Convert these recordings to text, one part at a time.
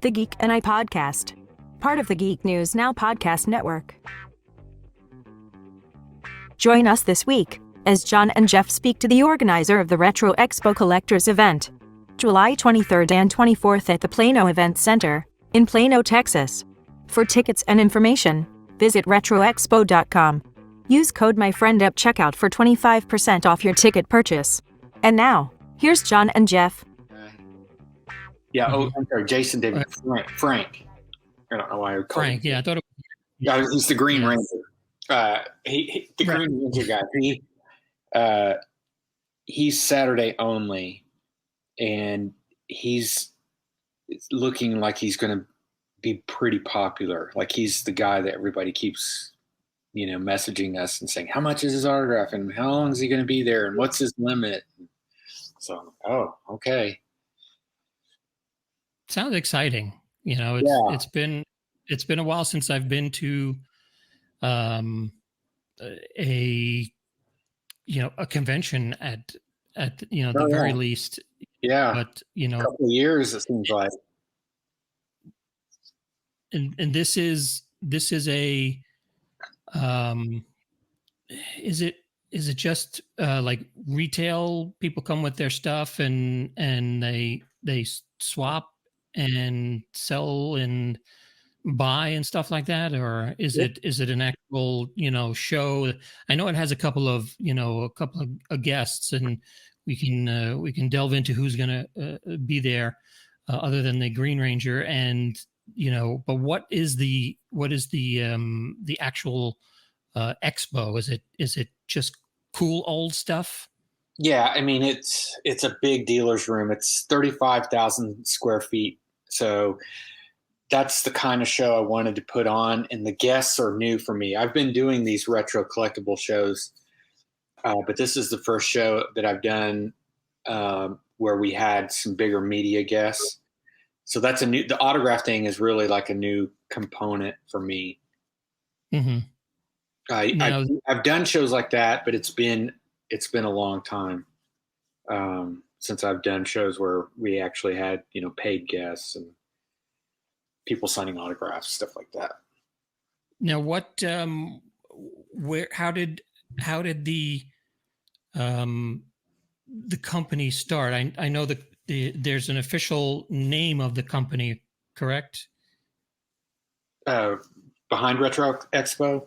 the Geek and I podcast, part of the Geek News Now podcast network. Join us this week as John and Jeff speak to the organizer of the Retro Expo Collectors event, July 23rd and 24th at the Plano Event Center in Plano, Texas. For tickets and information, visit retroexpo.com. Use code MyFriend at checkout for 25% off your ticket purchase. And now, here's John and Jeff. Yeah, I'm sorry, Jason David Frank. I don't know why I would call Frank. him. Yeah, I thought it was. Yeah, he's the Green Ranger. Green Ranger guy. He's Saturday only, and he's looking like he's going to be pretty popular. Like he's the guy that everybody keeps, messaging us and saying, how much is his autograph and how long is he going to be there and what's his limit? So, okay. Sounds exciting. It's been a while since I've been to a convention at the very least. Yeah. But a couple of years it seems like. And this is a is it just like retail people come with their stuff and they swap and sell and buy and stuff like that, or is it an actual show? I know it has a couple of guests, and we can delve into who's going to be there other than the Green Ranger, and but what is the actual expo? Is it just cool old stuff? Yeah, I mean it's a big dealer's room. It's 35,000 square feet. So that's the kind of show I wanted to put on, and the guests are new for me. I've been doing these retro collectible shows, but this is the first show that I've done where we had some bigger media guests. So that's the autograph thing is really like a new component for me. Mm-hmm. I've done shows like that, but it's been a long time since I've done shows where we actually had paid guests and people signing autographs, stuff like that. Now, what how did the company start? I know that there's an official name of the company, correct? Behind Retro Expo?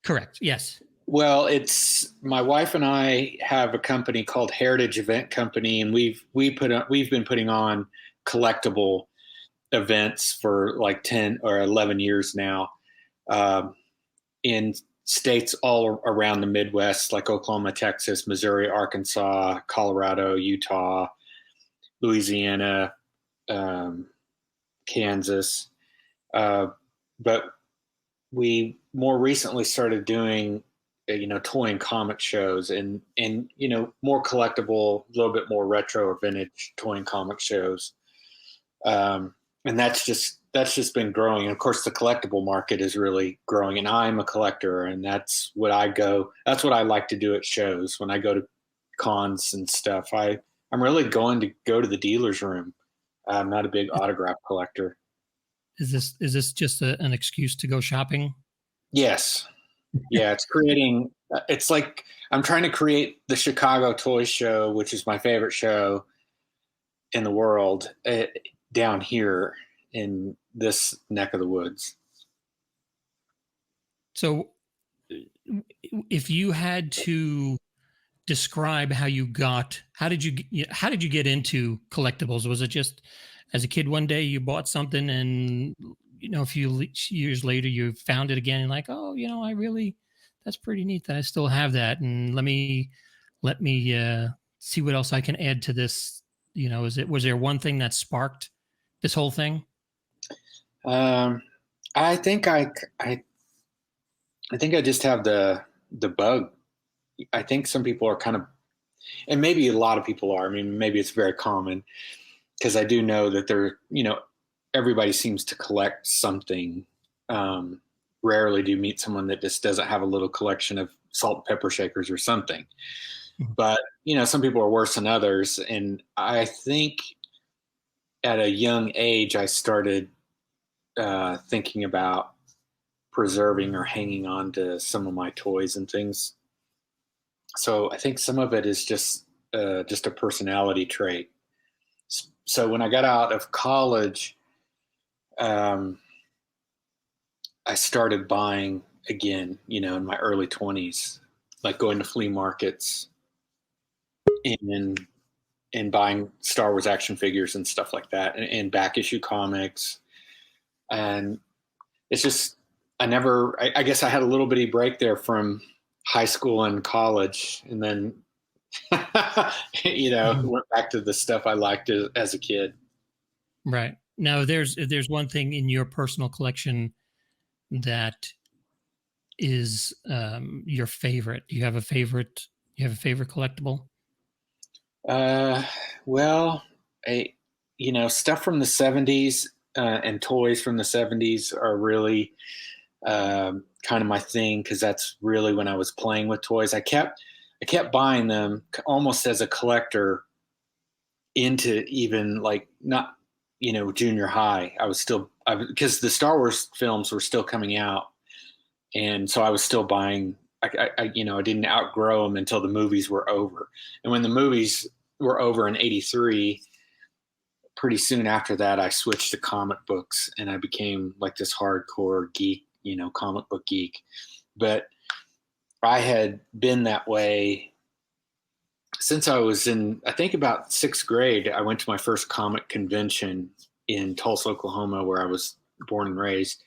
Correct. Yes. Well, it's my wife and I have a company called Heritage Event Company, and we've been putting on collectible events for like 10 or 11 years now, in states all around the Midwest, like Oklahoma, Texas, Missouri, Arkansas, Colorado, Utah, Louisiana, Kansas. But we more recently started doing toy and comic shows and more collectible, a little bit more retro or vintage toy and comic shows. And that's just been growing. And of course the collectible market is really growing, and I'm a collector, and that's what I like to do at shows. When I go to cons and stuff, I'm really going to go to the dealer's room. I'm not a big autograph collector. Is this just an excuse to go shopping? Yes. Yeah, it's like I'm trying to create the Chicago Toy Show, which is my favorite show in the world, down here in this neck of the woods. So if you had to describe how did you get into collectibles? Was it just as a kid one day you bought something and a few years later you found it again and like, that's pretty neat that I still have that, and let me see what else I can add to this. Was there one thing that sparked this whole thing? I think I just have the bug. I think some people are kind of, and maybe a lot of people are. I mean, maybe it's very common, because I do know that everybody seems to collect something. Rarely do you meet someone that just doesn't have a little collection of salt and pepper shakers or something. Mm-hmm. But, some people are worse than others. And I think at a young age, I started thinking about preserving or hanging on to some of my toys and things. So I think some of it is just a personality trait. So when I got out of college, um, I started buying again, in my early 20s, like going to flea markets and buying Star Wars action figures and stuff like that, and back issue comics. And it's just, I guess I had a little bitty break there from high school and college, and then, went back to the stuff I liked as a kid. Right. Now, if there's one thing in your personal collection that is your favorite, you have a favorite collectible? Well, stuff from the 70s and toys from the 70s are really kind of my thing, because that's really when I was playing with toys. I kept buying them almost as a collector into even like not junior high. I was still, because the Star Wars films were still coming out, and so I was still buying. I didn't outgrow them until the movies were over, and when the movies were over in '83, pretty soon after that, I switched to comic books, and I became like this hardcore geek, comic book geek. But I had been that way since I was in, I think, about sixth grade. I went to my first comic convention in Tulsa, Oklahoma, where I was born and raised,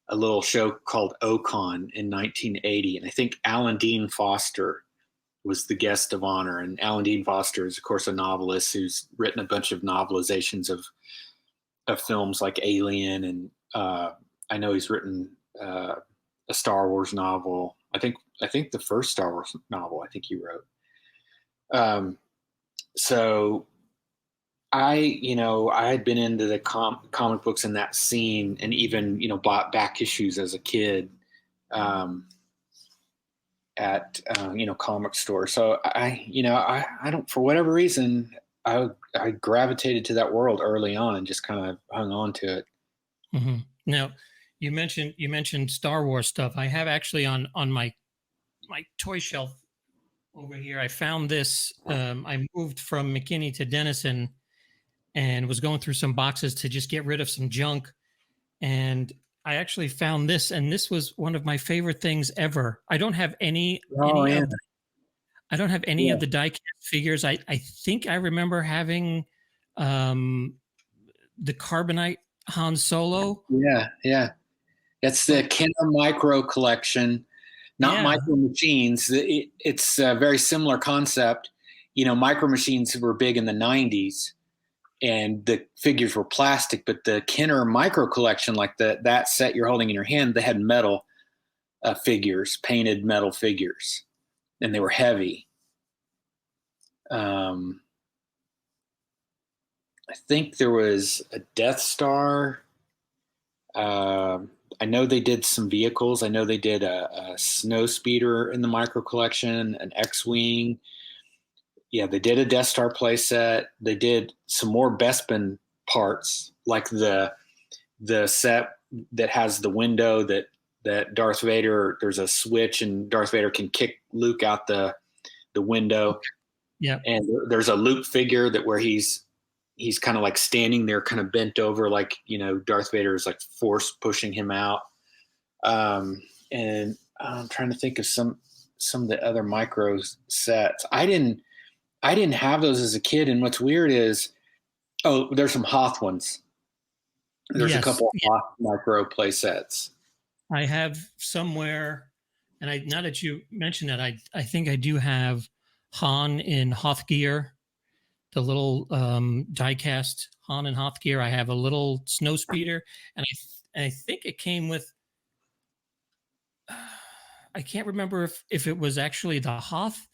a little show called Ocon in 1980. And I think Alan Dean Foster was the guest of honor. And Alan Dean Foster is, of course, a novelist who's written a bunch of novelizations of films like Alien. And I know he's written a Star Wars novel. I think the first Star Wars novel I think he wrote. So I had been into the comic books in that scene, and even, bought back issues as a kid, at, comic store. So I don't, for whatever reason, I gravitated to that world early on and just kind of hung on to it. Mm-hmm. Now, you mentioned Star Wars stuff. I have actually on my toy shelf over here, I found this. I moved from McKinney to Denison and was going through some boxes to just get rid of some junk. And I actually found this, and this was one of my favorite things ever. I don't have any of the die-cast figures. I think I remember having the Carbonite Han Solo. Yeah. That's the Kenner Micro Collection, not Micro Machines. It's a very similar concept. Micro Machines were big in the 90s, and the figures were plastic, but the Kenner Micro Collection, like that set you're holding in your hand, they had metal figures, painted metal figures, and they were heavy. I think there was a Death Star. I know they did some vehicles. I know they did a snow speeder in the micro collection, an X-Wing. Yeah, they did a Death Star playset. They did some more Bespin parts, like the set that has the window that Darth Vader, there's a switch and Darth Vader can kick Luke out the window. Yeah. And there's a Luke figure where he's kind of like standing there, kind of bent over, like, Darth Vader is like force pushing him out. And I'm trying to think of some of the other micro sets. I didn't have those as a kid. And what's weird is, there's some Hoth ones. There's a couple of Hoth micro play sets. I have somewhere, and now that you mention that, I think I do have Han in Hoth gear, the little die-cast Han and Hoth gear. I have a little snow speeder, and I think it came with. I can't remember if it was actually the Hoth,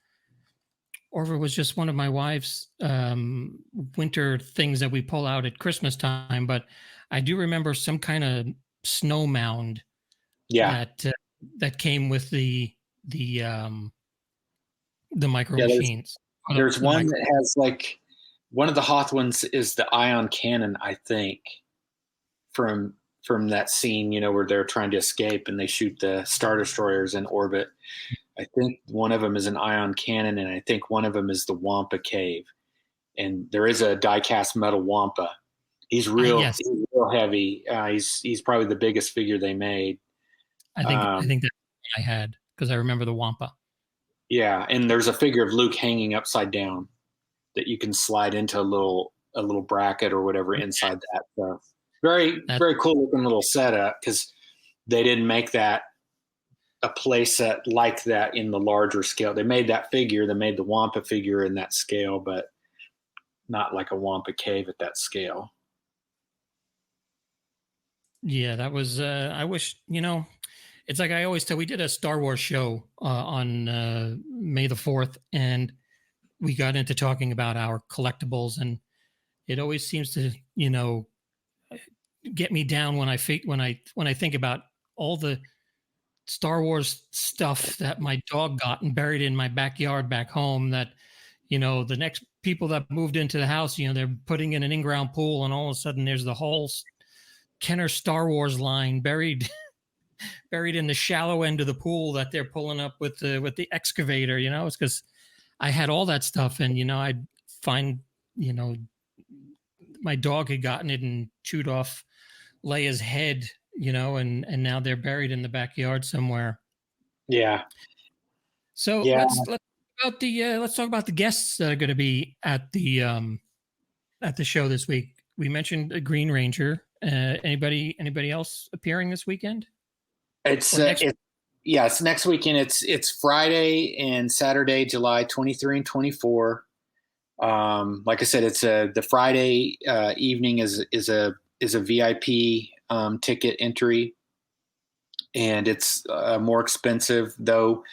or if it was just one of my wife's winter things that we pull out at Christmas time. But I do remember some kind of snow mound. Yeah. That came with the micro machines. There's one that has like one of the Hoth ones is the ion cannon, I think, from that scene, where they're trying to escape and they shoot the Star Destroyers in orbit. I think one of them is an ion cannon, and I think one of them is the Wampa Cave. And there is a die-cast metal Wampa. He's Yes, he's real heavy. He's probably the biggest figure they made. I think that's what I had because I remember the Wampa. Yeah, and there's a figure of Luke hanging upside down that you can slide into a little bracket or whatever inside that. So very cool looking little setup, because they didn't make that a play set like that in the larger scale. They made that figure, they made the Wampa figure in that scale, but not like a Wampa Cave at that scale. Yeah, that was. I wish It's like I always tell. We did a Star Wars show on May the 4th, and we got into talking about our collectibles, and it always seems to get me down when I think about all the Star Wars stuff that my dog got and buried in my backyard back home. That the next people that moved into the house, they're putting in an in-ground pool, and all of a sudden there's the whole Kenner Star Wars line buried in the shallow end of the pool that they're pulling up with the excavator. It's because I had all that stuff, and I'd find my dog had gotten it and chewed off Leia's head, and now they're buried in the backyard somewhere. Yeah. So yeah. let's talk about the guests that are going to be at the show this week. We mentioned a Green Ranger. Anybody else appearing this weekend? It's next weekend. It's Friday and Saturday, July 23 and 24. Like I said, it's the Friday evening is a VIP ticket entry, and it's more expensive, though.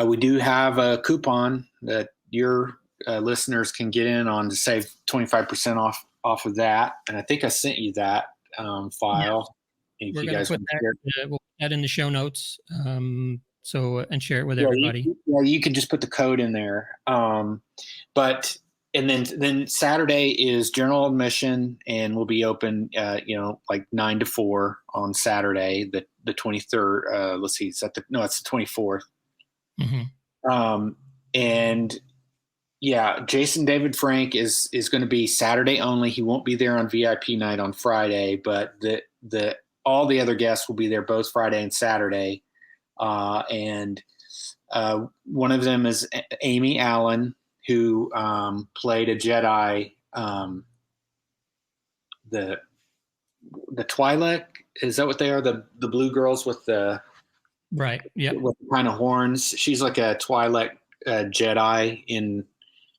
We do have a coupon that your listeners can get in on to save 25% off of that, and I think I sent you that file. Yeah. We're going to put that. We'll put that in the show notes. And share it with everybody. You can just put the code in there. But then Saturday is general admission, and we'll be open, like 9 to 4 on Saturday, the 23rd. Let's see, it's the 24th. Mm-hmm. And yeah, Jason David Frank is going to be Saturday only. He won't be there on VIP night on Friday, but all the other guests will be there both Friday and Saturday. And one of them is Amy Allen, who played a Jedi, the Twi'lek. Is that what they are? The blue girls with the right? Yeah, with the kind of horns. She's like a Twi'lek Jedi in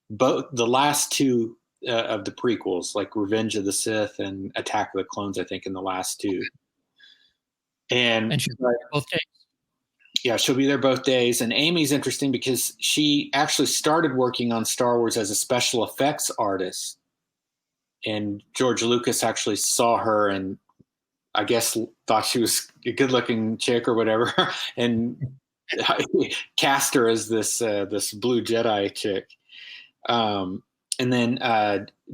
both the last two of the prequels, like Revenge of the Sith and Attack of the Clones, I think, in the last two. And she'll be there both days. Yeah, she'll be there both days. And Amy's interesting because she actually started working on Star Wars as a special effects artist. And George Lucas actually saw her and I guess thought she was a good-looking chick or whatever, and cast her as this blue Jedi chick. And then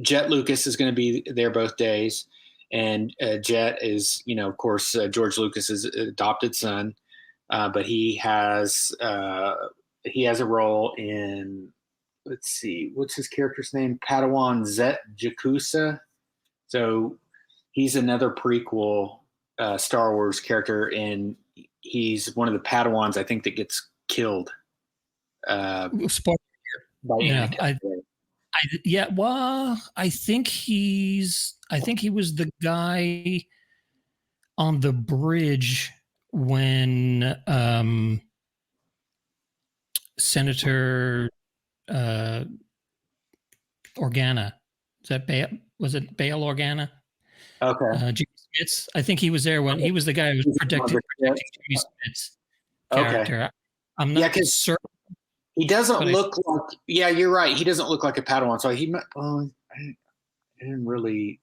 Jet Lucas is going to be there both days. And Jet is, of course, George Lucas's adopted son. But he has a role in, let's see, what's his character's name? Padawan Zet Jakusa. So he's another prequel Star Wars character, and he's one of the Padawans, I think, that gets killed. Spoiler. I think he was the guy on the bridge when Senator Organa, was it Bail Organa? Okay. Jimmy Smits. I think he was there when he was the guy who was protecting Jimmy Smits' character. Okay. I'm not certain. He doesn't look like. Yeah, you're right. He doesn't look like a Padawan. So I didn't really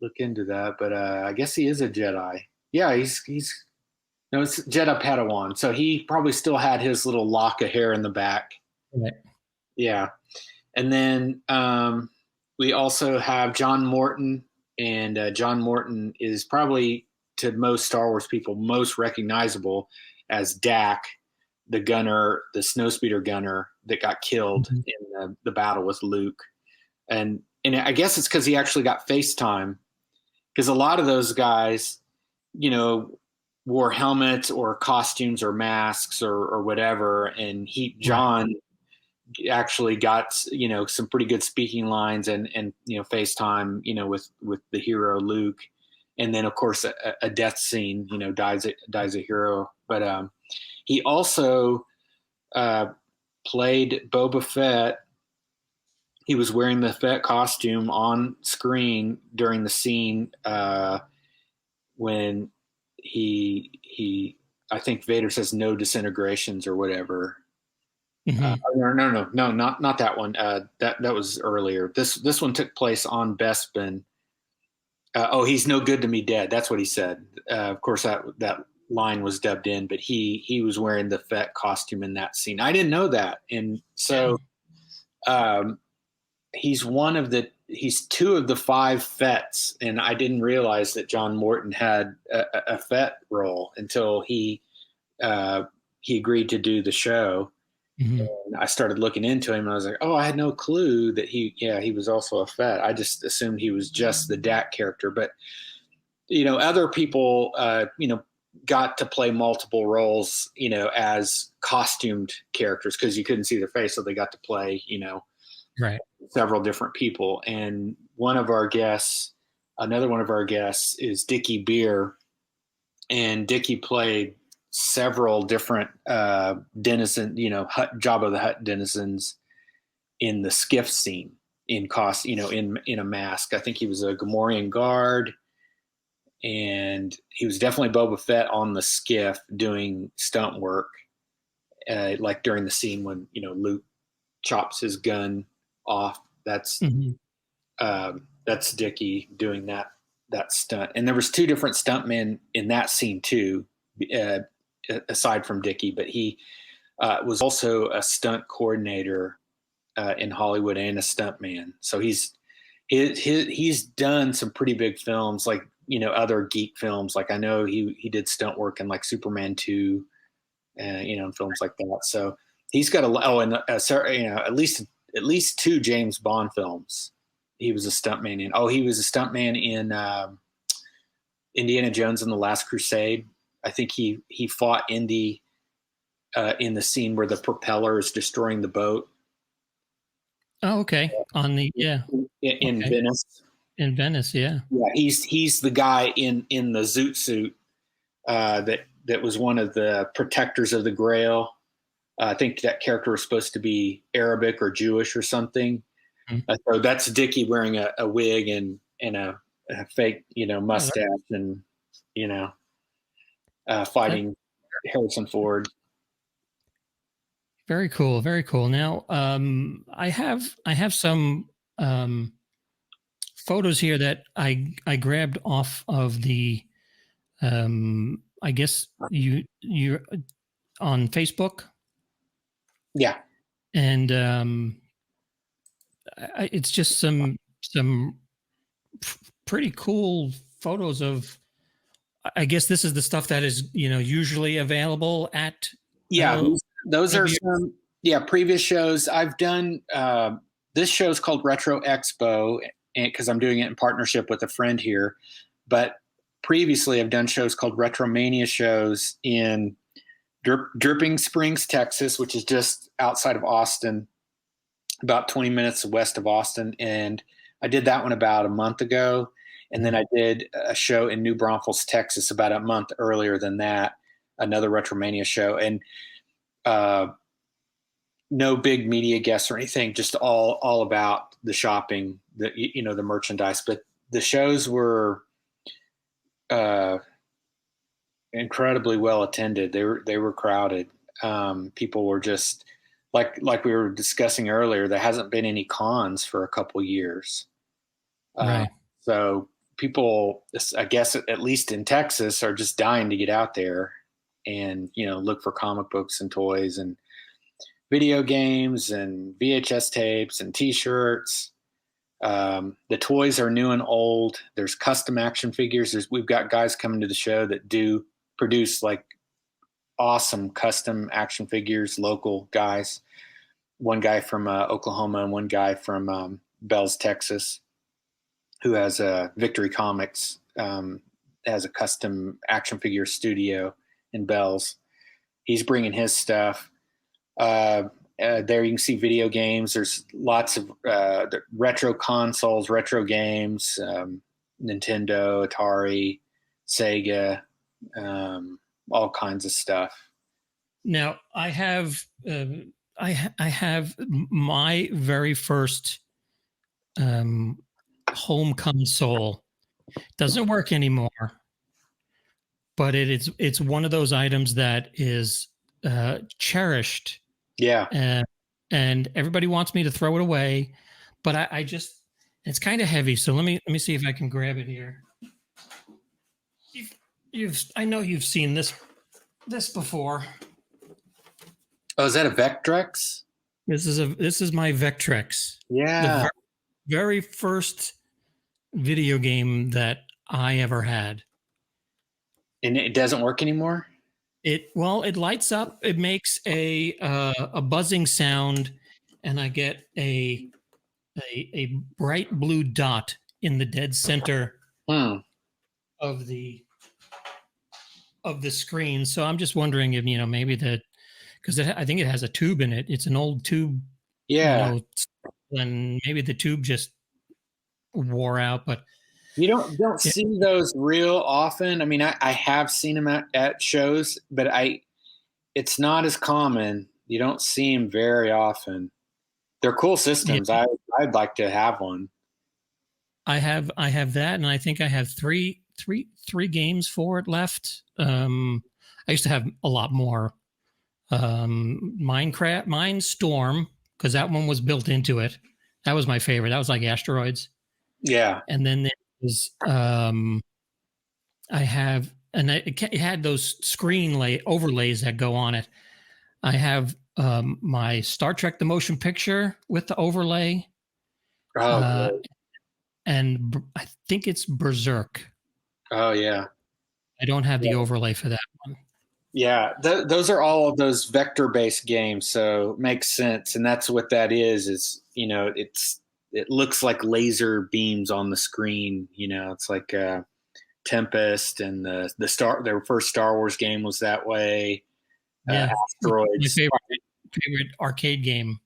look into that, but I guess he is a Jedi. Yeah, it's Jedi Padawan. So he probably still had his little lock of hair in the back. Right. Yeah. And then we also have John Morton, and John Morton is probably, to most Star Wars people, most recognizable as Dak, the gunner, the snowspeeder gunner that got killed in the battle with Luke. And I guess it's because he actually got FaceTime, because a lot of those guys, you know, wore helmets or costumes or masks or whatever, and John actually got, you know, some pretty good speaking lines and you know, FaceTime, you know, with the hero Luke, and then of course a death scene, you know, dies a hero. But he also played Boba Fett. He was wearing the Fett costume on screen during the scene when he I think Vader says no disintegrations or whatever. No, not that one. That was earlier. This one took place on Bespin. He's no good to me dead. That's what he said. Of course, that line was dubbed in, but he was wearing the Fett costume in that scene. I didn't know that, and so he's two of the 5 Fetts, and I didn't realize that John Morton had a Fett role until he agreed to do the show. And I started looking into him, and I was like, oh, I had no clue that he was also a Fett. I just assumed he was just the Dak character. But, you know, other people, you know, got to play multiple roles, you know, as costumed characters, because you couldn't see their face. So they got to play, you know, several different people. And another one of our guests is Dickie Beer. And Dickie played several different denizen, you know, Jabba the Hutt denizens in the skiff scene in a mask. I think he was a Gamorrean guard, and he was definitely Boba Fett on the skiff doing stunt work, like during the scene when, you know, Luke chops his gun off. That's Dickie doing that stunt. And there was 2 different stuntmen in that scene too, aside from Dickie, but he was also a stunt coordinator in Hollywood and a stuntman. So he's done some pretty big films, like, you know, other geek films. Like I know he did stunt work in like Superman 2, you know, and films like that. So he's got you know, at least 2 James Bond films he was a stuntman in. Oh, he was a stuntman in Indiana Jones and the Last Crusade. I think he fought Indy in the scene where the propeller is destroying the boat. Oh, okay. In Venice. In Venice, yeah. Yeah, he's the guy in the zoot suit that was one of the protectors of the Grail. I think that character was supposed to be Arabic or Jewish or something. So that's Dickie wearing a wig and a fake, you know, mustache, and, you know, fighting Harrison Ford. Very cool. Very cool. Now, I have some photos here that I grabbed off of the, I guess you're on Facebook. Yeah. And it's just some pretty cool photos of, I guess this is the stuff that is, you know, usually available at. Those are some previous shows I've done. This show is called Retro Expo, because I'm doing it in partnership with a friend here. But previously, I've done shows called Retromania shows in Dripping Springs, Texas, which is just outside of Austin, about 20 minutes west of Austin. And I did that one about a month ago. And then I did a show in New Braunfels, Texas, about a month earlier than that, another Retromania show. And no big media guests or anything, just all about the shopping, the merchandise. But the shows were incredibly well attended. They were crowded. People were just like we were discussing earlier. There hasn't been any cons for a couple years, Right. So people, I guess, at least in Texas, are just dying to get out there and look for comic books and toys. And video games and VHS tapes and T-shirts. The toys are new and old. There's custom action figures. We've got guys coming to the show that do produce like awesome custom action figures, local guys. One guy from Oklahoma and one guy from Bells, Texas, who has Victory Comics, has a custom action figure studio in Bells. He's bringing his stuff. There you can see video games. There's lots of retro consoles, retro games, Nintendo, Atari, Sega, all kinds of stuff. Now I have I have my very first home console. Doesn't work anymore, but it's one of those items that is cherished. Yeah. And everybody wants me to throw it away, but I just, it's kind of heavy. So let me see if I can grab it here. I know you've seen this before. Oh, is that a Vectrex? This is my Vectrex. Yeah. The very first video game that I ever had. And it doesn't work anymore? It lights up. It makes a buzzing sound, and I get a bright blue dot in the dead center of the screen. So I'm just wondering if maybe because I think it has a tube in it. It's an old tube. Yeah. And maybe the tube just wore out. But you don't see those real often. I mean, I have seen them at shows, but it's not as common. You don't see them very often. They're cool systems. Yeah. I'd like to have one. I have that, and I think I have three games for it left. I used to have a lot more. Mindstorm, because that one was built into it. That was my favorite. That was like Asteroids. Yeah. And then there's it had those screen overlays that go on it. I have my Star Trek the Motion Picture with the overlay. Oh, and I think it's Berserk. Oh yeah. I don't have the overlay for that one. Yeah, those are all of those vector-based games, so it makes sense. And that's what that is it looks like laser beams on the screen. It's like Tempest, and their first Star Wars game was that way. Yeah, Asteroids. My favorite arcade game.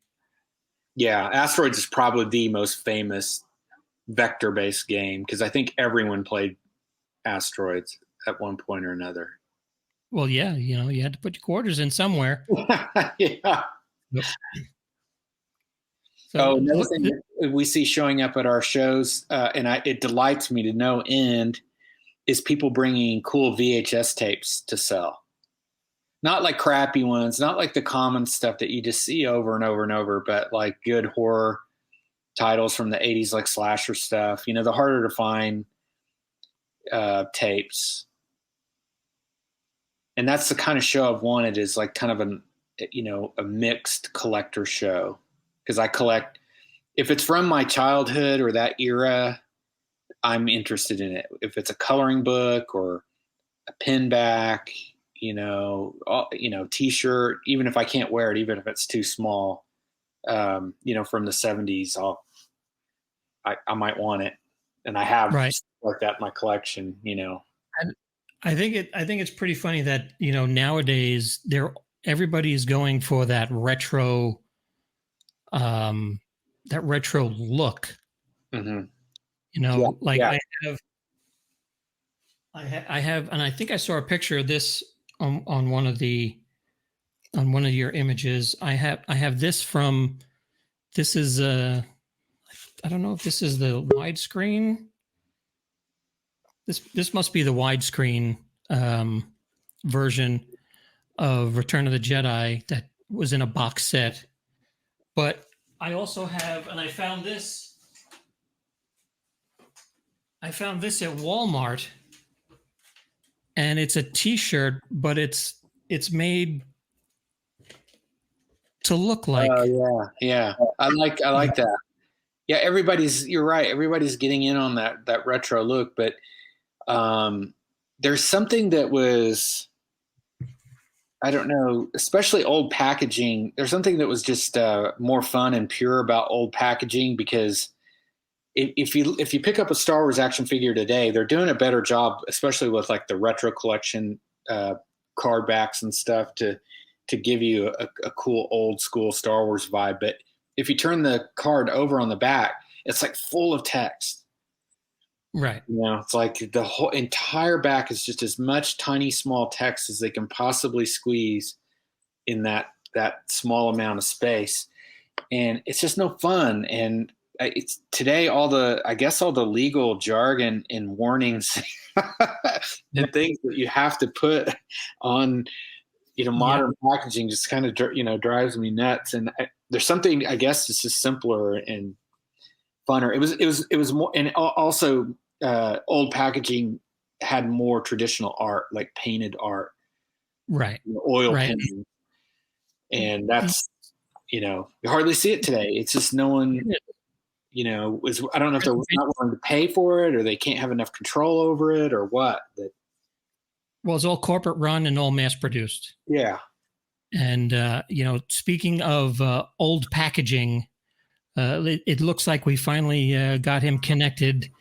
Yeah, Asteroids is probably the most famous vector-based game because I think everyone played Asteroids at one point or another. Well, yeah, you had to put your quarters in somewhere. Yeah. Yep. So, another thing that we see showing up at our shows, and it delights me to no end, is people bringing cool VHS tapes to sell. Not like crappy ones, not like the common stuff that you just see over and over and over, but like good horror titles from the 80s, like slasher stuff. The harder to find tapes. And that's the kind of show I've wanted, is like kind of a mixed collector show. Because I collect, if it's from my childhood or that era, I'm interested in it. If it's a coloring book or a pin back, T-shirt, even if I can't wear it, even if it's too small, from the 70s, I might want it. And I have stuff like that in my collection, I think it's pretty funny that nowadays everybody is going for that retro look. Mm-hmm. I have, and I think I saw a picture of this on one of your images. I have this from. This is I don't know if this is the widescreen. This must be the widescreen version of Return of the Jedi that was in a box set. But I also have, and I found this at Walmart, and it's a T-shirt, but it's made to look like. Oh yeah. I like that. Yeah, you're right. Everybody's getting in on that retro look, but there's something that was, I don't know, especially old packaging. There's something that was just more fun and pure about old packaging, because if you pick up a Star Wars action figure today, they're doing a better job, especially with like the retro collection card backs and stuff, to give you a cool old school Star Wars vibe. But if you turn the card over on the back, it's like full of text. Right. It's like the whole entire back is just as much tiny small text as they can possibly squeeze in that small amount of space, and it's just no fun. And it's today all the legal jargon and warnings and things that you have to put on modern packaging just kind of drives me nuts. And there's something, I guess, it's just simpler and funner. It was more, and also old packaging had more traditional art, like painted art, right? Oil painting, and that's you hardly see it today. It's just no one, I don't know if they're not willing to pay for it, or they can't have enough control over it, or what. But well, it's all corporate run and all mass produced. Yeah. And speaking of old packaging. It looks like we finally got him connected.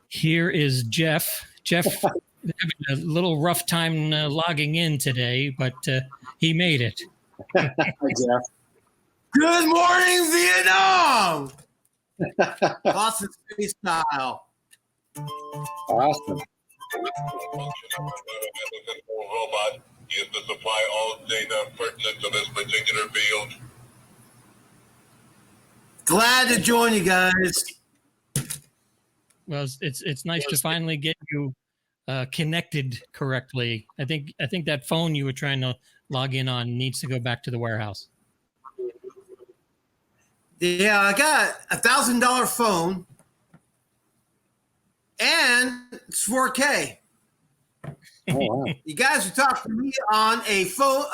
Here is Jeff. Jeff having a little rough time logging in today, but he made it. Hi, Jeff. Good morning, Vietnam! Boston Space style. Awesome. Robot used to supply all data pertinent to this particular field. Glad to join you guys. Well, it's nice to finally get you connected correctly. I think that phone you were trying to log in on needs to go back to the warehouse. Yeah, I got $1,000 phone, and it's 4K. Oh, wow. You guys are talking to me on a phone,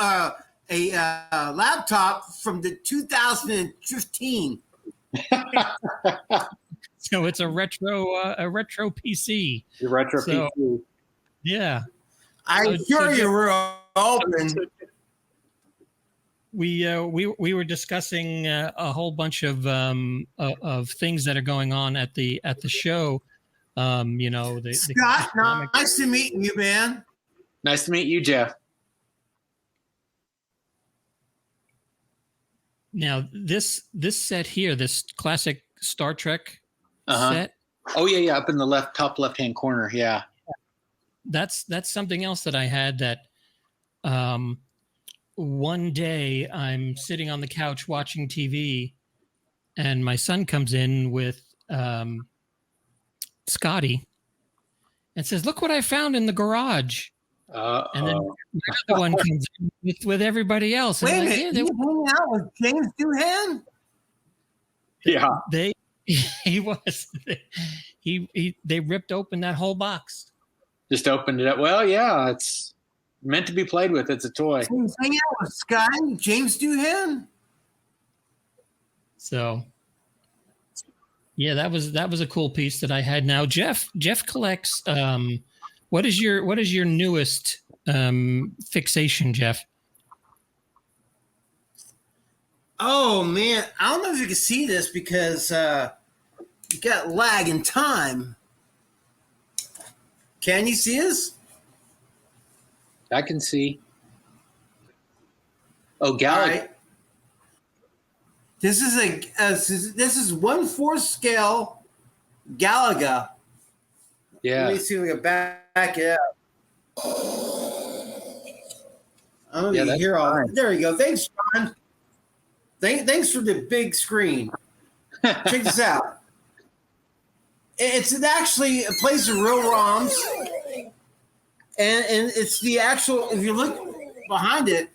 laptop from the 2015. So it's a retro PC. The retro PC. Yeah. I'm sure you were open. We were discussing a whole bunch of things that are going on at the show. Scott, nice to meet you, man. Nice to meet you, Jeff. Now this set here, this classic Star Trek set. Oh yeah, up in the top left hand corner. Yeah, that's something else that I had. That one day I'm sitting on the couch watching TV, and my son comes in with Scotty and says, "Look what I found in the garage." And then the other one comes in with everybody else. Wait a minute, you hanging out with James Doohan? Yeah, they ripped open that whole box. Just opened it up. Well, yeah, it's meant to be played with. It's a toy. He was hanging out with Scotty, James Doohan. So, yeah, that was a cool piece that I had. Now, Jeff collects. What is your newest fixation, Jeff? Oh man, I don't know if you can see this because you got lag in time. Can you see this? I can see. Oh, Galaxy. Right. This is this is 1/4 scale Galaga. Yeah. Let me see if we can back it up. I don't know if you hear all that. There you go. Thanks, John. Thanks for the big screen. Check this out. It actually plays the real ROMs, and it's the actual. If you look behind it,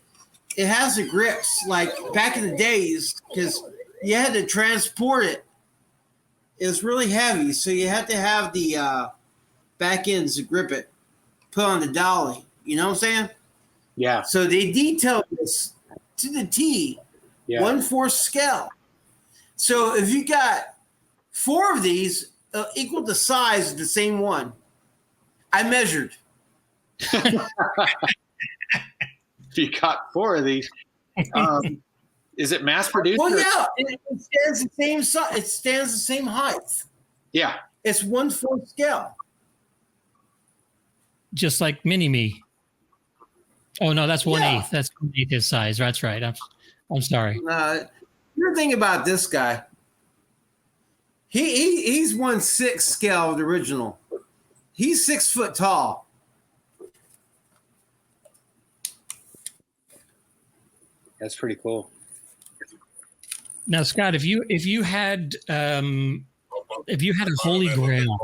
it has the grips like back in the days because you had to transport it. It was really heavy, so you had to have the back ends to grip it, put on the dolly. You know what I'm saying? Yeah. So they detailed this to the T. Yeah. 1/4 scale. So if you got 4 of these equal the size of the same one, I measured. If you got 4 of these, is it mass produced? Well, yeah, it stands the same size. It stands the same height. Yeah. It's 1/4 scale. Just like Mini Me. Oh no, that's 1/8. That's 1/8 his size. That's right. I'm sorry. You're thinking about this guy. He's 1/6 scale of the original. He's 6 foot tall. That's pretty cool. Now, Scott, if you had a holy grail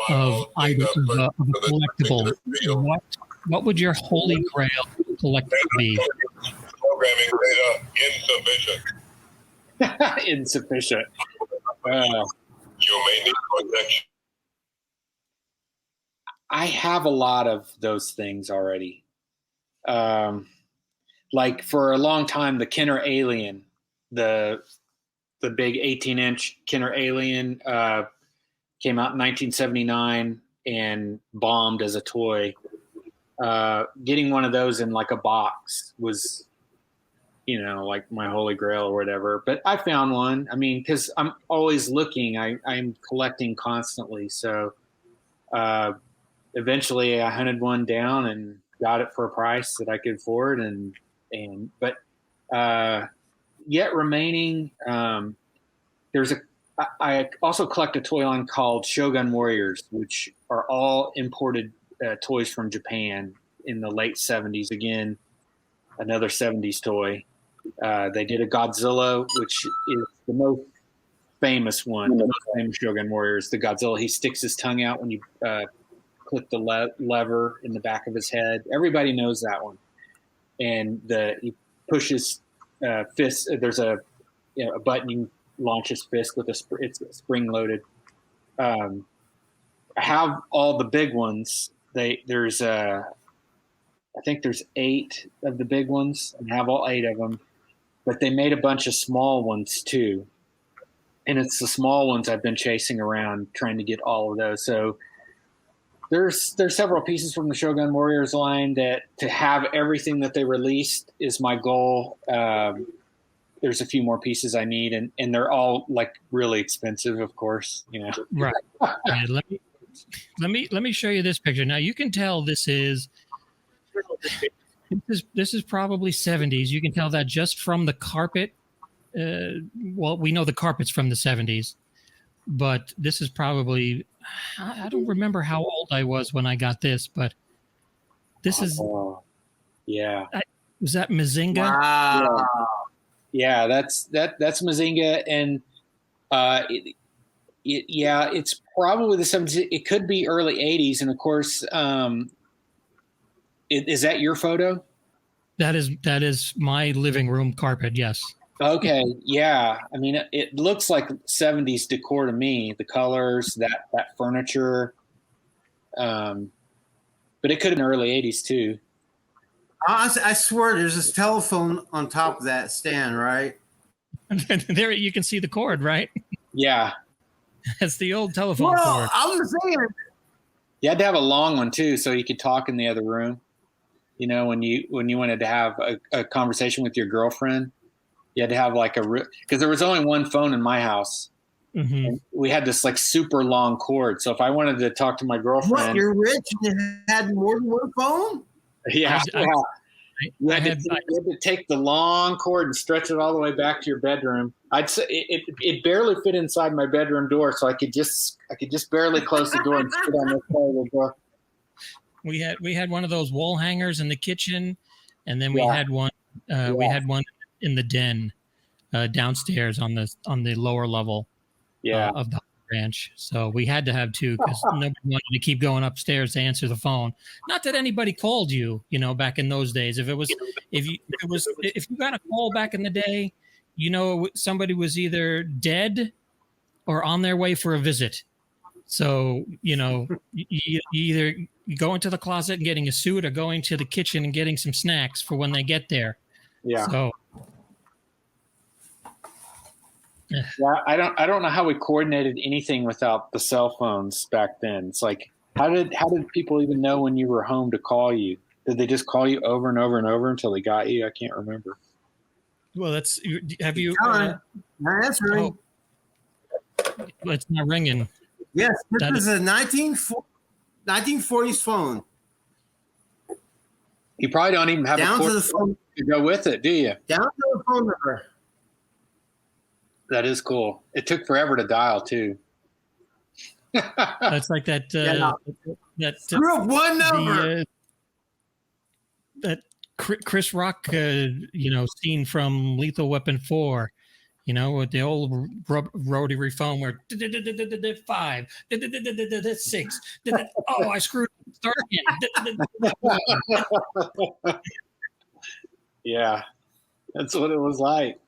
of items of a collectible, what would your holy grail collectible be? Programming data insufficient. Insufficient. You may need protection. I have a lot of those things already. Like for a long time, the Kenner Alien, the big 18-inch Kenner Alien, came out in 1979 and bombed as a toy. Getting one of those in like a box was, like my holy grail or whatever. But I found one. I mean, because I'm always looking. I'm collecting constantly. So eventually I hunted one down and got it for a price that I could afford. But yet remaining, I also collect a toy line called Shogun Warriors, which are all imported toys from Japan in the late 70s. Again, another 70s toy. They did a Godzilla, which is the most famous one, the most famous Shogun Warriors, the Godzilla. He sticks his tongue out when you click the lever in the back of his head. Everybody knows that one. And he pushes fist. There's a button, you launch his fist with it's spring loaded. I have all the big ones. I think there's 8 of the big ones, and I have all 8 of them. But they made a bunch of small ones too, and it's the small ones I've been chasing around trying to get all of those. So there's several pieces from the Shogun Warriors line that to have everything that they released is my goal. There's a few more pieces I need, and they're all like really expensive, of course. Right. Let me show you this picture. Now you can tell this is probably 70s. You can tell that just from the carpet. Well, we know the carpet's from the 70s, but this is probably, I don't remember how old I was when I got this, but this is, yeah. Was that Mazinga? Wow. Yeah, that's Mazinga, and it's probably the 70s. It could be early 80s, and of course, is that your photo? That is my living room carpet. Yes. Okay. Yeah. I mean, it looks like 70s decor to me. The colors, that furniture, but it could have been early 80s too. I swear, there's this telephone on top of that stand, right? There, you can see the cord, right? Yeah. That's the old telephone cord. I was saying. You had to have a long one too, so you could talk in the other room. When you wanted to have a conversation with your girlfriend, you had to have because there was only one phone in my house. Mm-hmm. And we had this like super long cord. So if I wanted to talk to my girlfriend, What, you're rich and you had more than one phone? Yeah. You had to take the long cord and stretch it all the way back to your bedroom. I'd say it barely fit inside my bedroom door, so I could just barely close the door and sit on this side of the door. We had one of those wall hangers in the kitchen, and then we had one. We had one in the den downstairs on the lower level of the ranch. So we had to have 2 because nobody wanted to keep going upstairs to answer the phone. Not that anybody called you, back in those days. If you got a call back in the day, somebody was either dead or on their way for a visit. So, you either go into the closet and getting a suit or going to the kitchen and getting some snacks for when they get there. Yeah. So Yeah, I don't know how we coordinated anything without the cell phones back then. It's like how did people even know when you were home to call you? Did they just call you over and over and over until they got you? I can't remember. Well, have you? That's right. Oh, it's not ringing. Yes, this is a 1940s phone. You probably don't even have down a to the phone to go with it, do you? Down to the phone number. That is cool. It took forever to dial too. It's like that. Screw up one number. That Chris Rock, scene from Lethal Weapon 4. With the old rotary phone where 5, 6. Oh, I screwed up. Start again. Yeah, that's what it was like.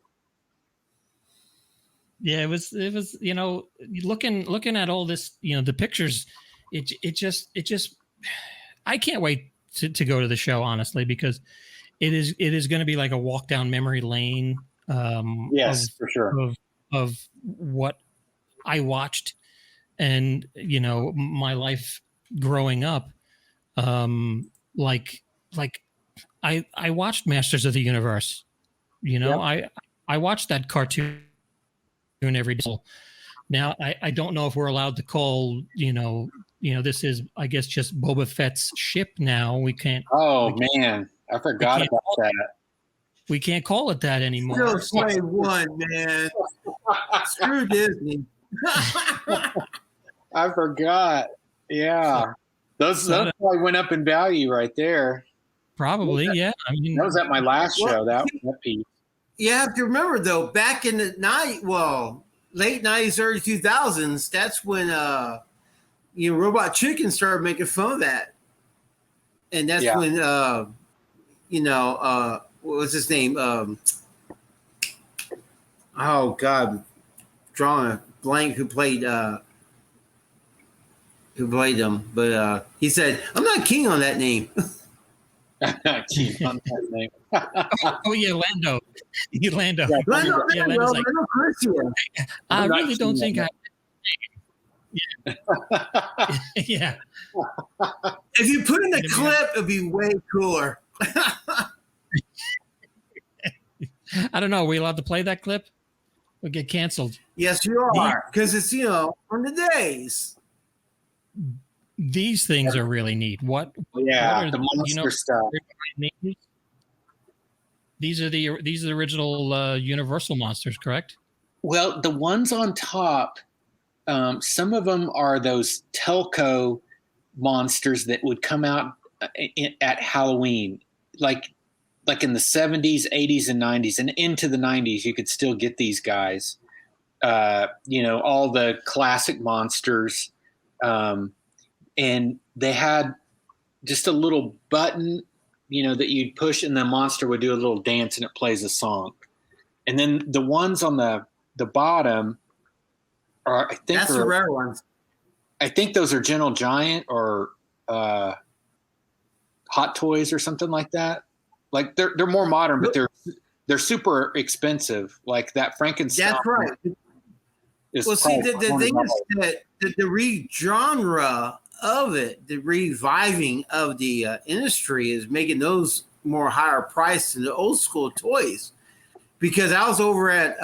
Yeah, it was looking at all this, the pictures, it just I can't wait to go to the show, honestly, because it is going to be like a walk down memory lane. Yes, for sure. Of what I watched and, my life growing up. Like I watched Masters of the Universe, yep. I watched that cartoon every day. Now I don't know if we're allowed to call, this is, I guess, just Boba Fett's ship now. We can't. Oh man, I forgot about that. We can't call it that anymore. Still play one, man. Screw Disney. I forgot. Yeah. Those probably went up in value right there. Probably, yeah. I mean, that was at my last show, that piece. You have to remember, though, back in the late 90s, early 2000s, that's when, Robot Chicken started making fun of that. And that's when, what was his name? Oh God, drawing a blank. Who played them? But he said, "I'm not keen on that name." Keen on that name. Oh yeah, Lando. Lando. Yeah, Lando's like, I really don't think I. Yeah. Yeah. If you put in the clip, it'd be way cooler. I don't know. Are we allowed to play that clip? We'll get canceled. Yes, you are. Because it's, on the days. These things are really neat. What are the monster stuff. These are the original Universal monsters, correct? Well, the ones on top, some of them are those Telco monsters that would come out at Halloween, like in the 70s, 80s, and 90s, and into the 90s, you could still get these guys. All the classic monsters, and they had just a little button, that you'd push, and the monster would do a little dance, and it plays a song. And then the ones on the bottom are, I think, that's the rare ones. I think those are Gentle Giant or Hot Toys or something like that. Like they're more modern, but they're super expensive. Like that Frankenstein. That's right. Well, see, the thing is that the re-genre of it, the reviving of the industry is making those more higher priced than the old school toys. Because I was over at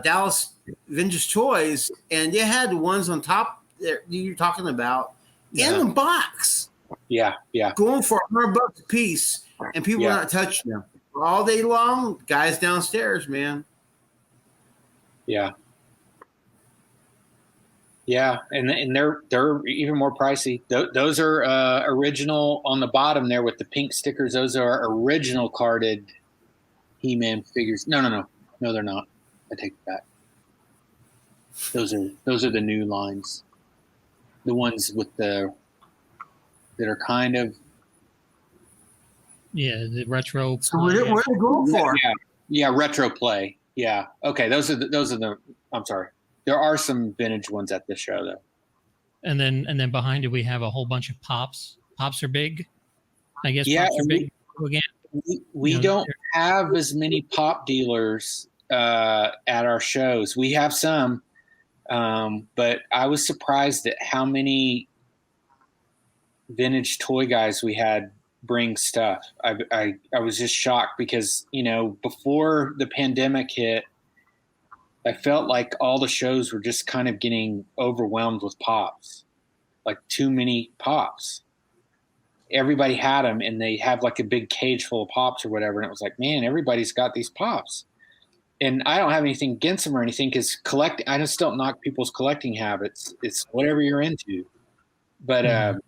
Dallas Vintage Toys, and they had the ones on top that you're talking about in the box. Yeah. Going for $100 a piece, and people are not touching them all day long. Guys downstairs, man. Yeah, and they're even more pricey. Those are original on the bottom there with the pink stickers. Those are original carded He-Man figures. No, they're not. I take it back. Those are the new lines, the ones with that are kind of the retro. So what are you going for? Yeah, retro play. Yeah, okay. Those are the. I'm sorry. There are some vintage ones at this show though. And then behind it we have a whole bunch of pops. Pops are big. I guess pops are big again. We don't have as many pop dealers at our shows. We have some, but I was surprised at how many vintage toy guys we had bring stuff. I was just shocked because, before the pandemic hit, I felt like all the shows were just kind of getting overwhelmed with pops, like too many pops. Everybody had them, and they have like a big cage full of pops or whatever. And it was like, man, everybody's got these pops. And I don't have anything against them or anything, because I just don't knock people's collecting habits. It's whatever you're into. But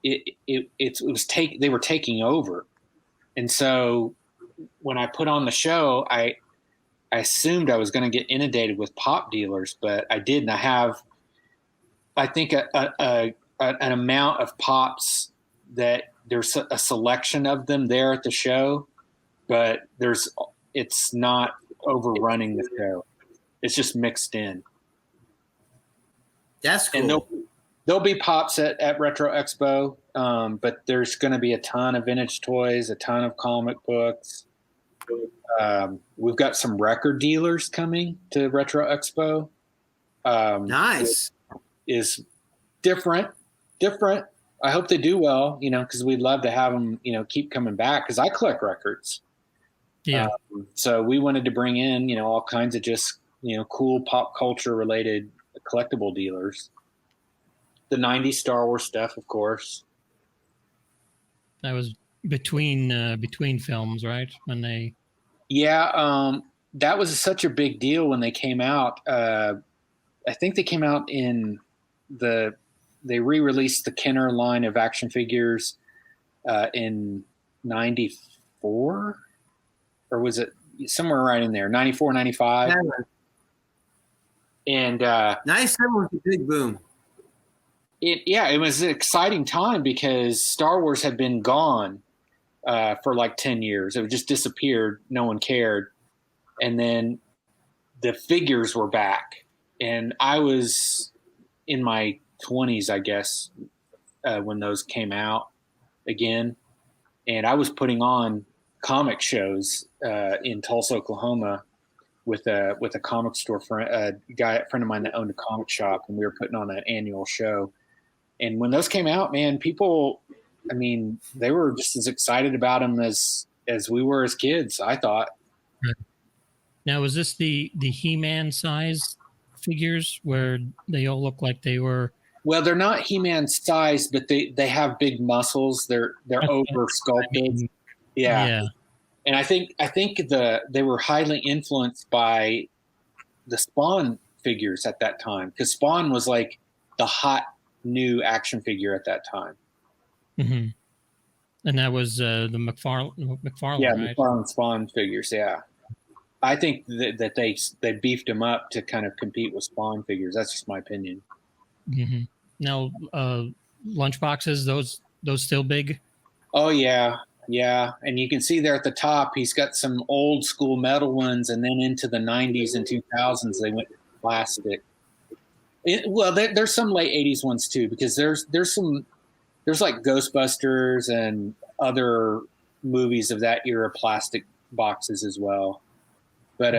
they were taking over. And so when I put on the show, I assumed I was going to get inundated with pop dealers, but I didn't. I have, I think, an amount of pops that there's a selection of them there at the show, but it's not overrunning the show. It's just mixed in. That's cool. And there'll be pops at Retro Expo, but there's going to be a ton of vintage toys, a ton of comic books. We've got some record dealers coming to Retro Expo. Nice. Is different. I hope they do well, because we'd love to have them, keep coming back, because I collect records. Yeah. So we wanted to bring in, all kinds of just, cool pop culture related collectible dealers. The 90s Star Wars stuff, of course. That was between films, right? When they. Yeah. That was such a big deal when they came out. I think they came out they re-released the Kenner line of action figures in 94, or was it somewhere right in there, 94, 95? And 97 was a big boom. It was an exciting time because Star Wars had been gone for like 10 years. It just disappeared. No one cared. And then the figures were back. And I was in my 20s, I guess, when those came out again. And I was putting on comic shows in Tulsa, Oklahoma, with a comic store friend, a friend of mine that owned a comic shop, and we were putting on an annual show. And when those came out, man, people, they were just as excited about them as we were as kids, I thought. Right. Now, was this the He-Man size figures where they all look like they were? Well, they're not He-Man size, but they have big muscles. They're over sculpted. Yeah. And I think they were highly influenced by the Spawn figures at that time, because Spawn was like the hot new action figure at that time. Mm-hmm. And that was the McFarlane. Yeah, right? McFarlane Spawn figures. Yeah, I think that they beefed them up to kind of compete with Spawn figures. That's just my opinion. Mm-hmm. Now, lunchboxes, those still big? Oh yeah. And you can see there at the top, he's got some old school metal ones, and then into the 90s and 2000s, they went plastic. There's some late 80s ones too, because there's like Ghostbusters and other movies of that era plastic boxes as well. But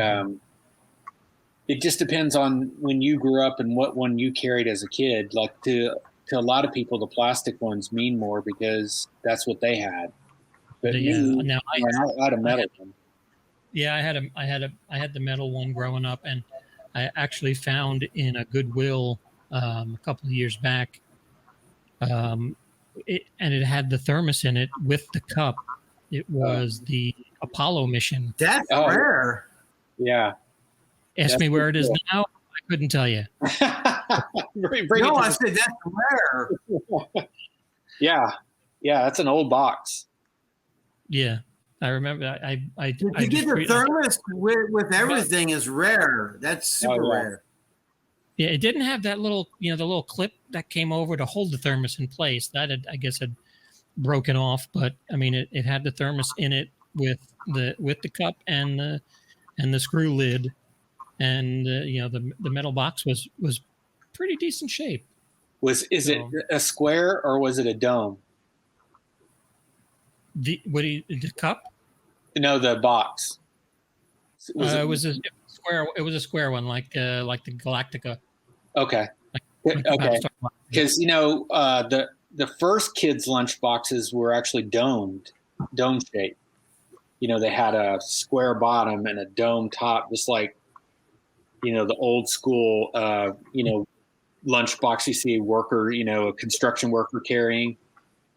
it just depends on when you grew up and what one you carried as a kid. Like to a lot of people, the plastic ones mean more because that's what they had. But now I had a metal one. Yeah, I had the metal one growing up, and I actually found in a Goodwill a couple of years back, it had the thermos in it with the cup. It was the Apollo mission. That's rare. Yeah. Ask me where it is now. I couldn't tell you. No, I said that's rare. Yeah, that's an old box. Yeah, I remember. I to get the thermos with everything is rare. That's super rare. Yeah, it didn't have that little, the little clip that came over to hold the thermos in place. That I guess had broken off, but it had the thermos in it with the cup and the screw lid, and the metal box was pretty decent shape. Is it a square or was it a dome? The cup? No, the box. It was a square. It was a square one, like the Galactica. Okay. Like Okay. Battlestar Galactica. Because the first kids' lunch boxes were actually dome shaped. They had a square bottom and a dome top, just like the old school lunch box you see a worker, a construction worker carrying.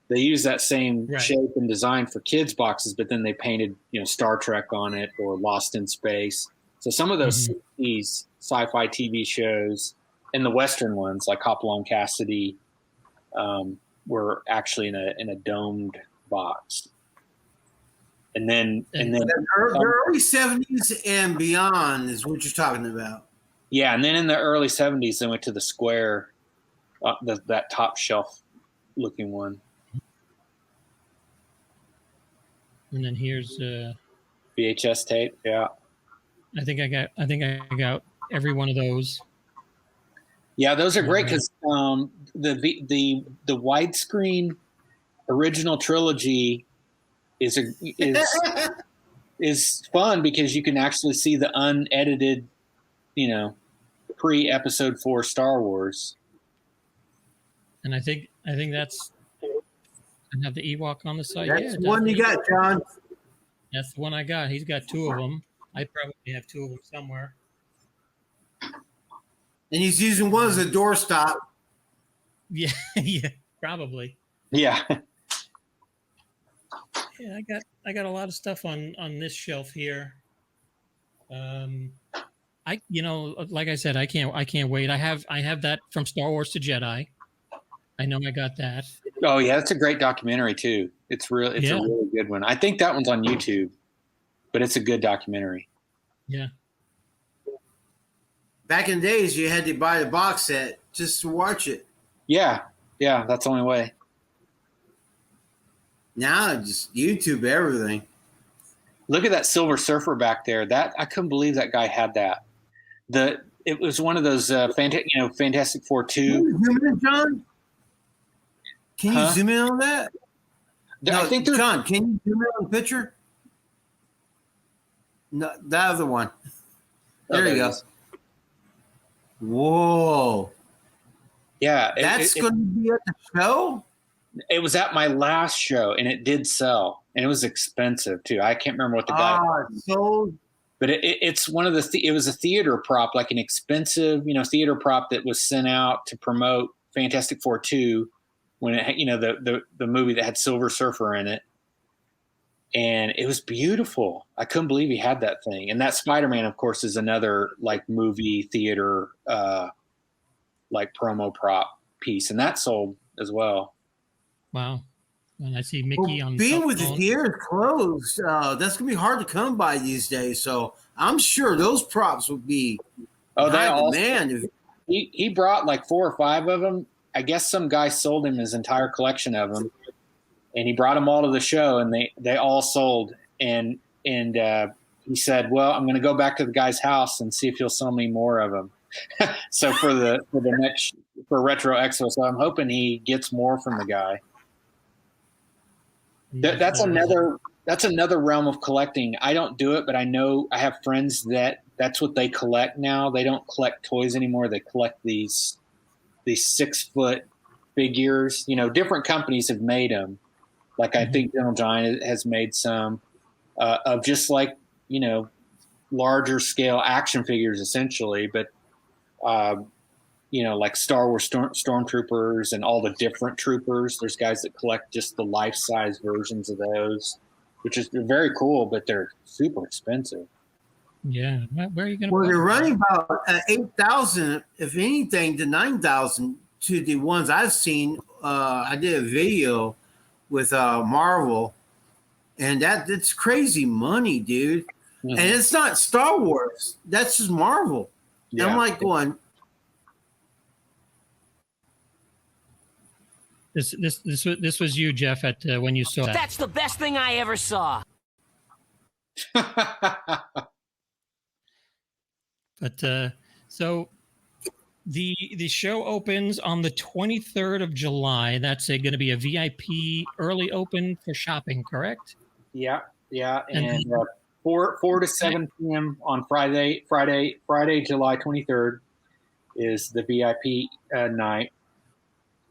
They use that same shape and design for kids' boxes, but then they painted Star Trek on it or Lost in Space. So some of those 60s sci-fi TV shows and the Western ones like Hopalong Cassidy were actually in a domed box. And then the early 70s and beyond is what you're talking about. Yeah, and then in the early 70s, they went to the square, that top shelf looking one. And then here's VHS tape. Yeah, I think I got every one of those. Yeah, those are great because the widescreen original trilogy is fun because you can actually see the unedited, pre-episode 4 Star Wars. And I think that's I have the Ewok on the side. That's the one you got, John. That's the one I got. He's got 2 of them. I probably have 2 of them somewhere. And he's using one as a doorstop. Yeah, probably. Yeah. Yeah, I got a lot of stuff on this shelf here. Like I said, I can't wait. I have that from Star Wars to Jedi. I know I got that. Oh yeah, that's a great documentary too. It's a really good one. I think that one's on YouTube, but it's a good documentary. Yeah. Back in the days, you had to buy the box set just to watch it. Yeah, that's the only way. Now, just YouTube everything. Look at that Silver Surfer back there. That I couldn't believe that guy had that. It was one of those Fantastic Four 2. Can you zoom in, John? Can you zoom in on that? I think John, can you zoom in on the picture? No, the other one. There you go. Whoa. Yeah. That's going to be at the show? It was at my last show, and it did sell, and it was expensive too. I can't remember what the guy sold. But it's one of it was a theater prop, like an expensive, theater prop that was sent out to promote Fantastic Four 2 when it, the movie that had Silver Surfer in it. And it was beautiful. I couldn't believe he had that thing. And that Spider-Man, of course, is another like movie theater, like promo prop piece. And that sold as well. Wow. And I see Mickey on being with the theater closed, that's gonna be hard to come by these days. So I'm sure those props would be demand. He brought like 4 or 5 of them. I guess some guy sold him his entire collection of them, and he brought them all to the show, and they all sold. And he said, "Well, I'm going to go back to the guy's house and see if he'll sell me more of them." So for Retro Expo, so I'm hoping he gets more from the guy. That's another realm of collecting. I don't do it, but I know I have friends that's what they collect now. They don't collect toys anymore. They collect these 6-foot figures. Different companies have made them. Like I think Gentle Giant has made some of just like larger scale action figures essentially, but like Star Wars stormtroopers and all the different troopers. There's guys that collect just the life-size versions of those, which is very cool, but they're super expensive. Yeah. Where are you going to Well, they're running about 8,000, if anything, to 9,000 to the ones I've seen. I did a video with Marvel, and that's crazy money, dude. Mm-hmm. And it's not Star Wars. That's just Marvel. Yeah. I'm like going... This was you, Jeff, at when you saw that. That's the best thing I ever saw. But so the show opens on the 23rd of July. That's going to be a VIP early open for shopping, correct? Yeah. And 4 to 7 p.m. on Friday, July 23rd is the VIP night.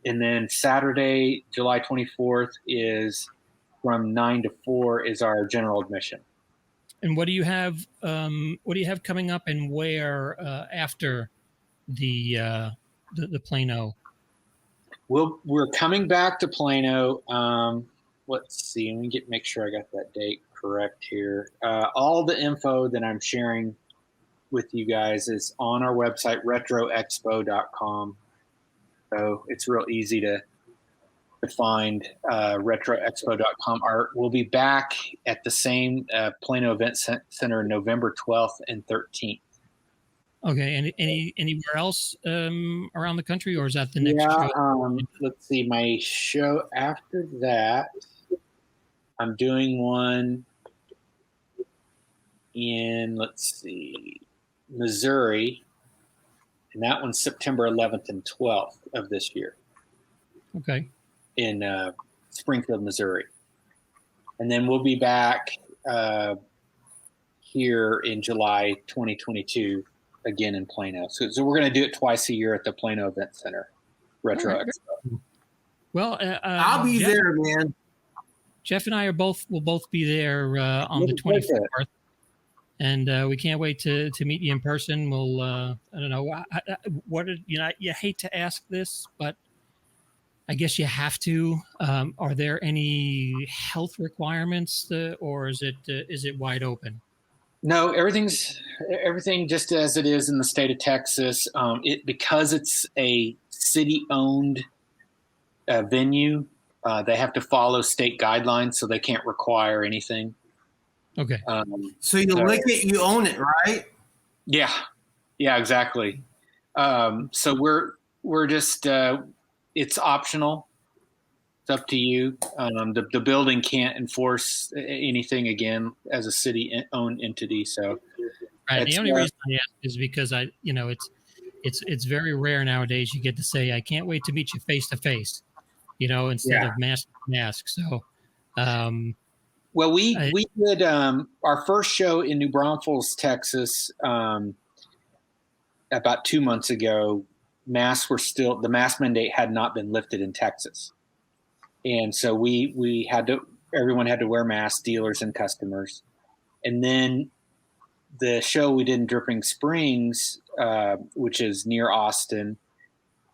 And then Saturday, July 24th is from 9 to 4 is our general admission. And what do you have? What do you have coming up, and where after the Plano? We're coming back to Plano. Let's see. Let me make sure I got that date correct here. All the info that I'm sharing with you guys is on our website, retroexpo.com. So it's real easy to find retroexpo.com. We'll be back at the same Plano Event Center November 12th and 13th. Okay, and anywhere else around the country, or is that the next show? Let's see. My show after that, I'm doing one in, let's see, Missouri, and that one's September 11th and 12th of this year. Okay. In Springfield, Missouri. And then we'll be back here in July 2022 again in Plano. So we're going to do it twice a year at the Plano Event Center, Retro Expo. Well, I'll be there, man. Jeff and I will both be there on the 24th, and we can't wait to meet you in person. We'll I don't know you hate to ask this, but I guess you have to. Are there any health requirements, or is it wide open? No, everything just as it is in the state of Texas. Because it's a city-owned venue, they have to follow state guidelines, so they can't require anything. Okay. So you lick it, you own it, right? Yeah, exactly. So we're just it's optional. It's up to you. The building can't enforce anything again as a city-owned entity. So, right. The only reason I ask is because it's very rare nowadays you get to say, "I can't wait to meet you face to face," instead of mask to mask. So, well, we did our first show in New Braunfels, Texas, about 2 months ago. The mask mandate had not been lifted in Texas. And so everyone had to wear masks, dealers and customers. And then the show we did in Dripping Springs, which is near Austin,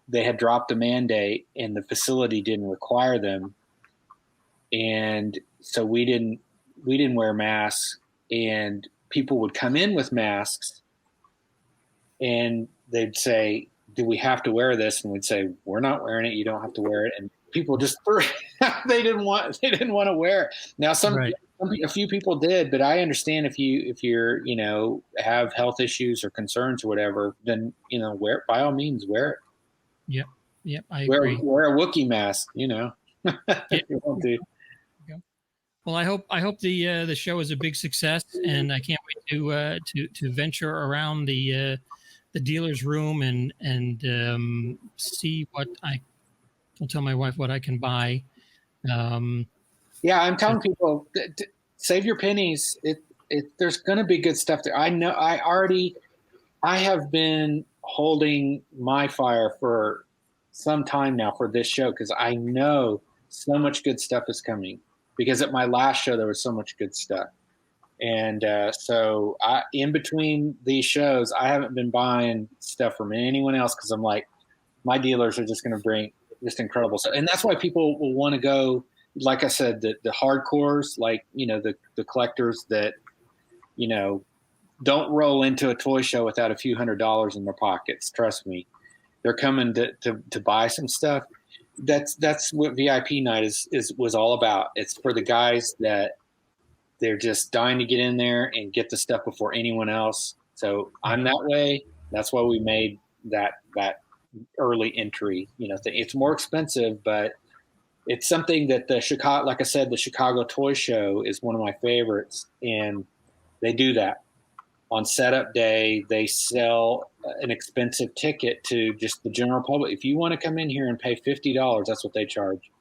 they had dropped a mandate and the facility didn't require them. And so we didn't wear masks, and people would come in with masks and they'd say, "Do we have to wear this?" And we'd say, "We're not wearing it. You don't have to wear it." And people just they didn't want to wear it. Now a few people did, but I understand if you're have health issues or concerns or whatever, then wear it, by all means, wear it. Yep, I agree. Wear a Wookiee mask, Yep. You won't do. Well, I hope the show is a big success, and I can't wait to venture around the dealer's room and see what I'll tell my wife what I can buy. I'm telling people, save your pennies. There's going to be good stuff there. I know. I have been holding my fire for some time now for this show, because I know so much good stuff is coming. Because at my last show there was so much good stuff, and so in between these shows I haven't been buying stuff from anyone else, because I'm like, my dealers are just going to bring just incredible stuff, and that's why people will want to go. Like I said, the hardcores, like the collectors that don't roll into a toy show without a few $100s in their pockets. Trust me, they're coming to buy some stuff. That's what VIP night was all about. It's for the guys that they're just dying to get in there and get the stuff before anyone else. So I'm that way. That's why we made that early entry thing. It's more expensive, but it's something that like I said, the Chicago Toy Show is one of my favorites, and they do that. On setup day, they sell an expensive ticket to just the general public. If you want to come in here and pay $50, that's what they charge.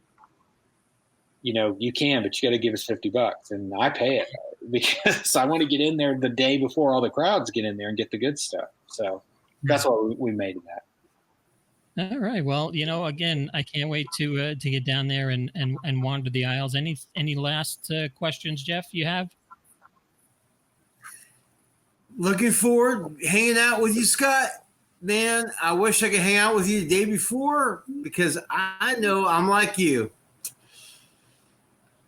you can, but you got to give us $50, and I pay it because I want to get in there the day before all the crowds get in there and get the good stuff. So that's why we made that. All right. Well, again, I can't wait to get down there and wander the aisles. Any last questions, Jeff? You have? Looking forward hanging out with you, Scott. Man, I wish I could hang out with you the day before because I know I'm like you.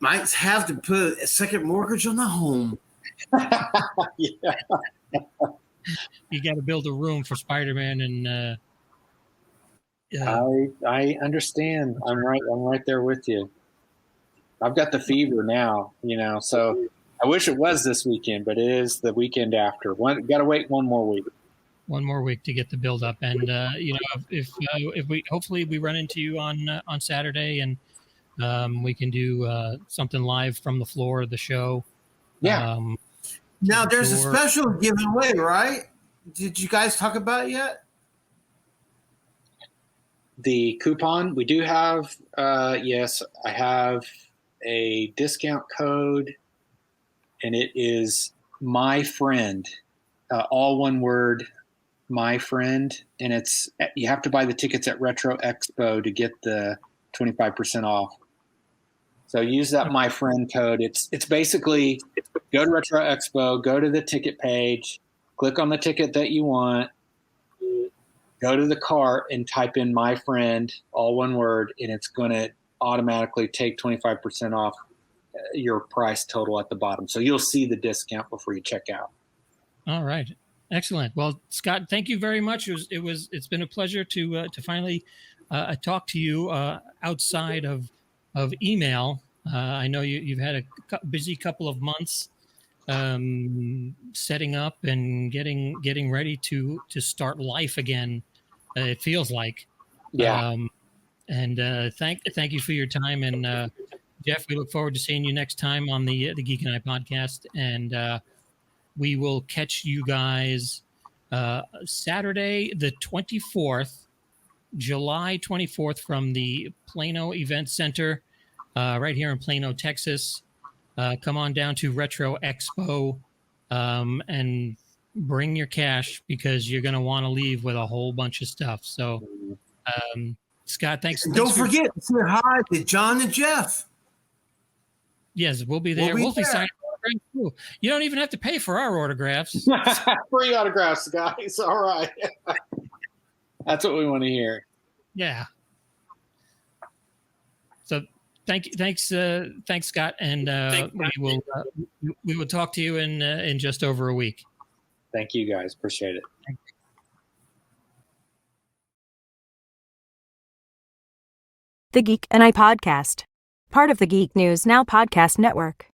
Might have to put a second mortgage on the home. Yeah. You got to build a room for Spider-Man, and I understand. I'm right there with you. I've got the fever now, so I wish it was this weekend, but it is the weekend after. Got to wait one more week. One more week to get the build up, and if we hopefully we run into you on Saturday, and we can do something live from the floor of the show. Yeah. Now there's a special giveaway, right? Did you guys talk about it yet? The coupon we do have. Yes, I have a discount code, and it is my friend, all one word, my friend, and you have to buy the tickets at Retro Expo to get the 25% off. So use that my friend code. It's basically go to Retro Expo, go to the ticket page, click on the ticket that you want, go to the cart and type in my friend, all one word, and it's going to automatically take 25% off your price total at the bottom. So you'll see the discount before you check out. All right. Excellent. Well, Scott, thank you very much. It's been a pleasure to finally talk to you outside of email. I know you've had a busy couple of months setting up and getting ready to start life again. It feels like. Yeah. And thank you for your time. And Jeff, we look forward to seeing you next time on the Geek and I podcast. And we will catch you guys Saturday, the 24th, July 24th, from the Plano Event Center right here in Plano, Texas. Come on down to Retro Expo and bring your cash because you're going to want to leave with a whole bunch of stuff. So, Scott, thanks. Don't forget to say hi to John and Jeff. Yes, we'll be there. We'll be signing autographs too. You don't even have to pay for our autographs. Free autographs, guys. All right. That's what we want to hear. Yeah. So thanks, Scott, and we will talk to you in just over a week. Thank you, guys. Appreciate it. The Geek and I Podcast, part of the Geek News Now podcast network.